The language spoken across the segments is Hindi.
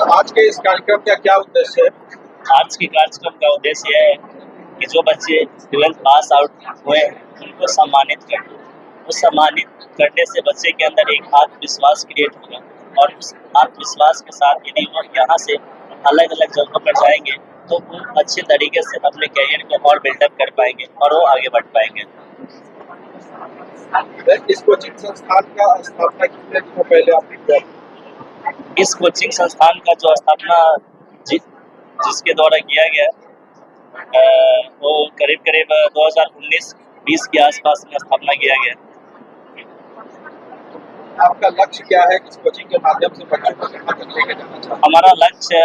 आज के इस कार्यक्रम का क्या उद्देश्य है? आज के कार्यक्रम का उद्देश्य है कि जो बच्चे 12th पास आउट हुए हैं उनको सम्मानित करना। उस सम्मानित करने से बच्चे के अंदर एक आत्मविश्वास क्रिएट होगा और उस आत्मविश्वास के साथ यदि वो यहाँ से अलग अलग जगहों पर जाएंगे तो वो अच्छे तरीके से अपने करियर को और बिल्डअप कर पाएंगे और वो आगे बढ़ पाएंगे। इस कोचिंग संस्थान का स्थापना कितने दिनों पहले आपने किया? इस कोचिंग संस्थान का जो स्थापना जिसके द्वारा किया गया वो करीब करीब 2019-20 के आसपास में स्थापना किया गया। आपका लक्ष्य क्या है? इस कोचिंग के माध्यम से बच्चों को कहाँ तक लेके जाना चाहते हैं? हमारा लक्ष्य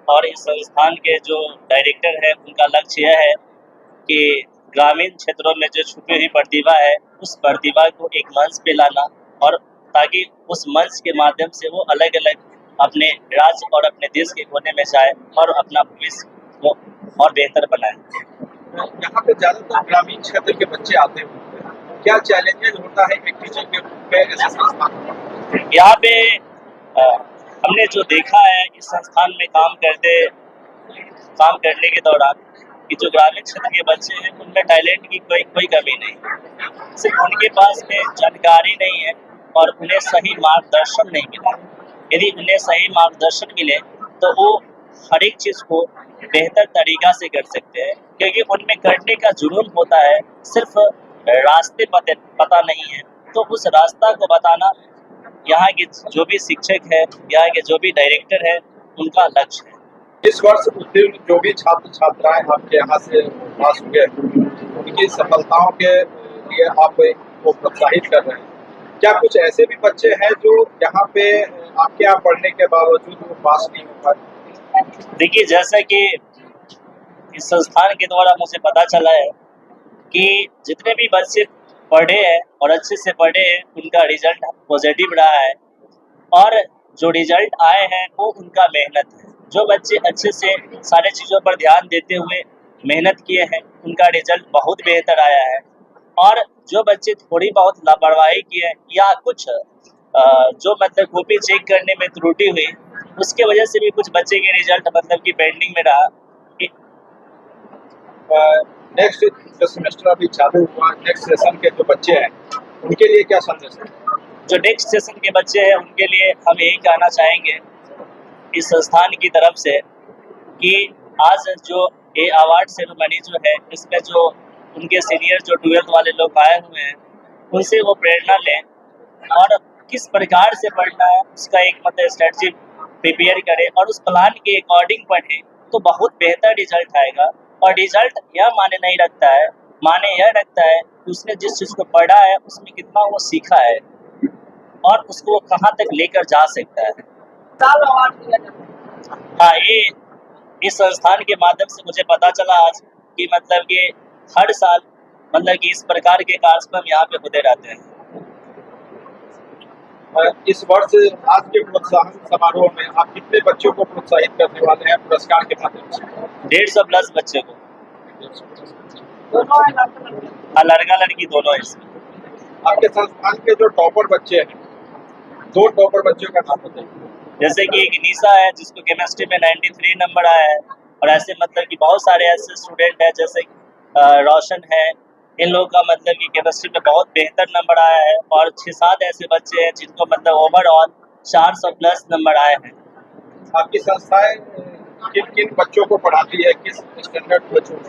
और इस संस्थान के जो डायरेक्टर है उनका लक्ष्य यह है कि ग्रामीण क्षेत्रों में जो छुपी हुई प्रतिभा है उस प्रतिभा को एक मंच पे लाना और ताकि उस मंच के माध्यम से वो अलग अलग अपने राज्य और अपने देश के कोने में जाए और अपना भविष्य को और बेहतर बनाए। यहाँ पे ज्यादातर ग्रामीण क्षेत्र के बच्चे आते हैं, क्या चैलेंजेस होता है एक टीचर के रूप में ऐसे संस्थान में? यहाँ पे हमने जो देखा है इस संस्थान में काम करने के दौरान कि जो ग्रामीण क्षेत्र के बच्चे हैं उनमें टैलेंट की कोई कमी नहीं, सिर्फ उनके पास में जानकारी नहीं है और उन्हें सही मार्गदर्शन नहीं मिला। यदि उन्हें सही मार्गदर्शन मिले तो वो हर एक चीज़ को बेहतर तरीक़ा से कर सकते हैं, क्योंकि उनमें करने का जुनून होता है, सिर्फ रास्ते पता नहीं है। तो उस रास्ता को बताना यहाँ के जो भी शिक्षक है, यहाँ के जो भी डायरेक्टर है, उनका लक्ष्य है। इस वर्ष उत्तीर्ण जो भी छात्र छात्राएं आपके यहाँ से पास हुए उनकी सफलताओं के लिए आप को प्रोत्साहित कर रहे हैं, क्या कुछ ऐसे भी बच्चे हैं जो यहाँ पे आपके यहाँ पढ़ने के बावजूद वो पास नहीं हो पाए? देखिए, जैसा कि इस संस्थान के द्वारा मुझे पता चला है कि जितने भी बच्चे पढ़े हैं और अच्छे से पढ़े हैं उनका रिजल्ट पॉजिटिव रहा है और जो रिजल्ट आए हैं वो उनका मेहनत है। जो बच्चे अच्छे से सारे चीज़ों पर ध्यान देते हुए मेहनत किए हैं उनका रिजल्ट बहुत बेहतर आया है और जो बच्चे थोड़ी बहुत लापरवाही किए या कुछ जो मतलब कॉपी चेक करने में त्रुटि हुई उसके वजह से भी कुछ बच्चे के रिजल्ट मतलब कि पेंडिंग में रहा। नेक्स्ट जो सेमेस्टर अभी चालू हुआ, नेक्स्ट सेशन के जो बच्चे हैं उनके लिए क्या संदेश है? जो नेक्स्ट सेशन के बच्चे हैं उनके लिए हम यही कहना चाहेंगे इस संस्थान की तरफ से कि आज जो ये अवार्ड सेरेमनी जो है इसमें जो उनके सीनियर जो 12th वाले लोग आए हुए हैं उनसे वो प्रेरणा लें और किस प्रकार से पढ़ना है उसका एक मतलब स्ट्रेटजी प्रिपेयर करें और उस प्लान के अकॉर्डिंग पढ़ें तो बहुत बेहतर रिजल्ट आएगा। और रिजल्ट यह माने नहीं रखता है, माने यह रखता है कि उसने जिस चीज़ को पढ़ा है उसमें कितना वो सीखा है और उसको वो कहाँ तक लेकर जा सकता है। हाँ, ये इस संस्थान के माध्यम से मुझे पता चला आज कि मतलब कि हर साल मतलब कि इस प्रकार के कार्यक्रम यहाँ पे होते रहते हैं। इस वर्ष आज के प्रोत्साहन समारोह में आप कितने बच्चों को प्रोत्साहित करने वाले हैं पुरस्कार के माध्यम से? 150 प्लस बच्चे को, हाँ, लड़का लड़की दोनों है इसमें। आपके संस्थान के जो टॉपर बच्चे हैं, 2 टॉपर बच्चों का नाम बताइए। जैसे कि एक निशा है जिसको केमिस्ट्री में 93 नंबर आया है और ऐसे मतलब कि बहुत सारे ऐसे स्टूडेंट हैं जैसे रोशन है, इन लोगों का मतलब कि केमिस्ट्री में बहुत बेहतर नंबर आया है और 6-7 ऐसे बच्चे हैं जिनको मतलब ओवरऑल 400 प्लस नंबर आए हैं। आपकी संस्थाएं किन किन बच्चों को पढ़ाती है, किस स्टैंडर्ड बच्चों को?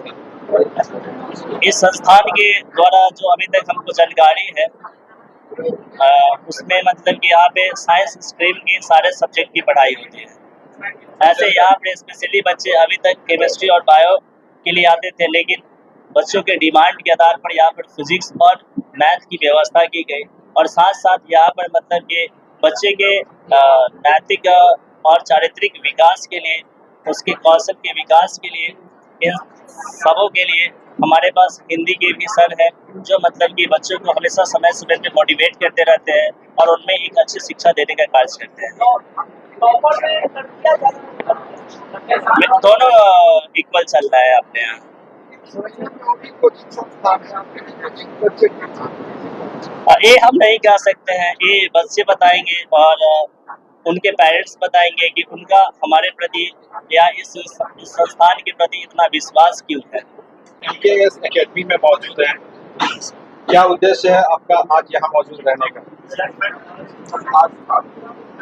इस संस्थान के द्वारा जो अभी तक हमको जानकारी है उसमें मतलब कि यहाँ पे साइंस स्ट्रीम की सारे सब्जेक्ट की पढ़ाई होती है। ऐसे यहाँ पे स्पेशली बच्चे अभी तक केमिस्ट्री और बायो के लिए आते थे, लेकिन बच्चों के डिमांड के आधार पर यहाँ पर फिजिक्स और मैथ की व्यवस्था की गई और साथ साथ यहाँ पर मतलब कि बच्चे के नैतिक और चारित्रिक विकास के लिए, उसके कौशल के विकास के लिए, इन सबों के लिए हमारे पास हिंदी के भी सर हैं जो मतलब कि बच्चों को हमेशा समय समय पे मोटिवेट करते रहते हैं और उनमें एक अच्छी शिक्षा देने का कार्य करते हैं। दोनों इक्वल चल रहा है अपने यहाँ। ये हम नहीं कह सकते हैं, ये बच्चे बताएंगे और उनके पेरेंट्स बताएंगे कि उनका हमारे प्रति या इस संस्थान के प्रति इतना विश्वास क्यों है। MKS एकेडमी में मौजूद हैं, क्या उद्देश्य है आपका आज यहाँ मौजूद रहने का?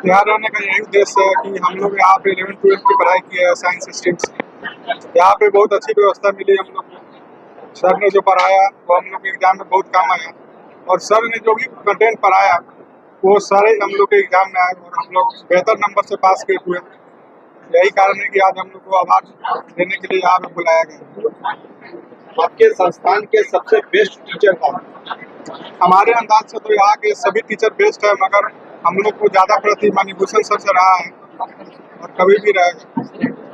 यहाँ रहने का यही उद्देश्य है कि हम लोग यहाँ पे 11th-12th की पढ़ाई की है साइंस स्ट्रीम से। यहाँ पे बहुत अच्छी व्यवस्था मिली हम लोग को। सर ने जो पढ़ाया वो हम लोग के एग्जाम में बहुत काम आया, और सर ने जो भी कंटेंट पढ़ाया वो सारे हम लोग के एग्जाम में आए और हम लोग बेहतर नंबर से पास किए हुए। यही कारण है कि आज हम लोग को अवार्ड देने के लिए यहाँ पे बुलाया गया। आपके संस्थान के सबसे बेस्ट टीचर कौन है? हमारे अंदाज से तो यहाँ के सभी टीचर बेस्ट है, मगर हम लोग को ज़्यादा प्रति मणिभूषण सर से रहा है और कभी भी रहेगा,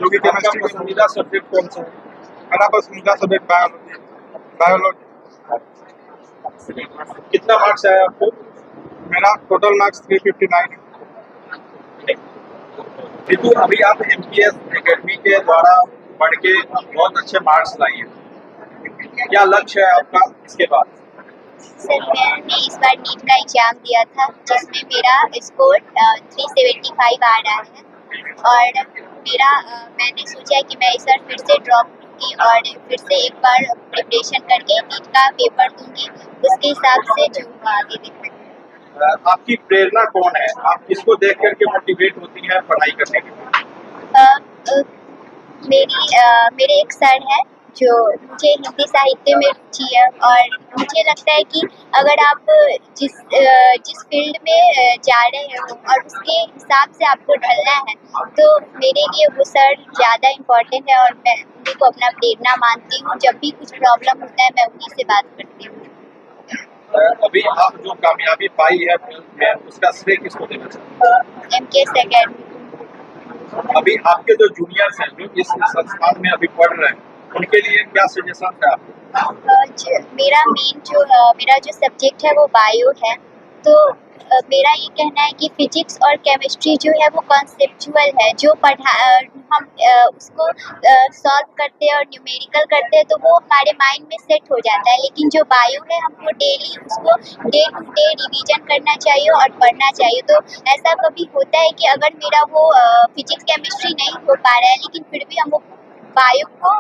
जो कि आपका केमिस्ट्री पसंदीदा सब्जेक्ट कौन सा है? मेरा पसंदीदा सब्जेक्ट बायोलॉजी। कितना मार्क्स आया आपको? मेरा टोटल मार्क्स 359 है। रितु, अभी आप MKS एकेडमी के द्वारा पढ़ के बहुत अच्छे मार्क्स लाई हैं, क्या लक्ष्य है आपका इसके बाद? सर, मैंने इस बार नीट का एग्जाम दिया था जिसमें मेरा स्कोर 375 आ रहा है, और मैंने सोचा है कि मैं इस बार फिर से ड्रॉप लूँगी और फिर से एक बार प्रिपरेशन करके नीट का पेपर दूँगी, उसके हिसाब से जो आगे देखूँगी। आपकी प्रेरणा कौन है? आप किसको देख करके मोटिवेट होती हैं पढ़ाई करने के लिए? मेरे एक सर है जो मुझे हिंदी साहित्य में रुचि है, और मुझे लगता है कि अगर आप जिस फील्ड में जा रहे हो और उसके हिसाब से आपको ढलना है, तो मेरे लिए वो सर ज़्यादा इम्पोर्टेंट है, और मैं उन्हीं को अपना प्रेरणा मानती हूँ। जब भी कुछ प्रॉब्लम होता है मैं उन्हीं से बात करती हूँ। अभी आप जो कामयाबी पाई है में उसका श्रेय किसको देना चाहते हैं? MKS academy. अभी आपके जो जूनियर्स हैं जो इस संस्थान में अभी पढ़ रहे हैं, उनके लिए क्या सजेशन है आपको? मेरा जो सब्जेक्ट है वो बायो है, तो मेरा ये कहना है कि फिजिक्स और केमिस्ट्री जो है वो कॉन्सेप्चुअल है, जो हम उसको सॉल्व करते हैं और न्यूमेरिकल करते हैं तो वो हमारे माइंड में सेट हो जाता है, लेकिन जो बायो है हमको डेली उसको डे टू डे रिवीजन करना चाहिए और पढ़ना चाहिए। तो ऐसा कभी होता है कि अगर मेरा वो फिजिक्स केमिस्ट्री नहीं हो पा रहा है, लेकिन फिर भी हम वो बायो को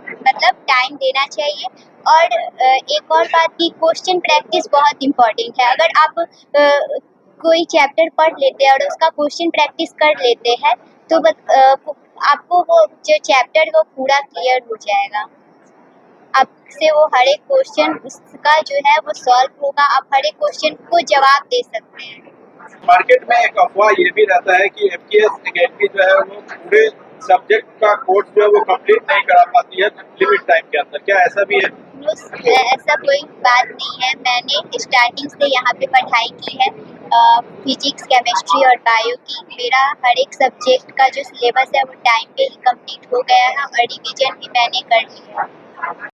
मतलब टाइम देना चाहिए। और एक और बात की क्वेश्चन प्रैक्टिस बहुत इम्पोर्टेंट है। अगर आप कोई चैप्टर पढ़ लेते हैं और उसका क्वेश्चन प्रैक्टिस कर लेते हैं तो आपको वो जो चैप्टर है वो पूरा क्लियर हो जाएगा। आपसे वो हर एक क्वेश्चन उसका जो है वो सॉल्व होगा, आप हर एक क्वेश्चन को जवाब दे सकते हैं। मार्केट में एक अफवाह ये भी रहता है कि MKS एकेडमी जो है वो पूरे सब्जेक्ट का कोर्स जो है वो कंप्लीट नहीं करा पाती है लिमिट टाइम के अंदर, क्या ऐसा भी है? ऐसा कोई बात नहीं है। मैंने स्टार्टिंग से यहाँ पे पढ़ाई की है, फिजिक्स, केमिस्ट्री और बायो की। मेरा हर एक सब्जेक्ट का जो सिलेबस है वो टाइम पे ही कंप्लीट हो गया है और रिवीजन भी मैंने कर लिया है।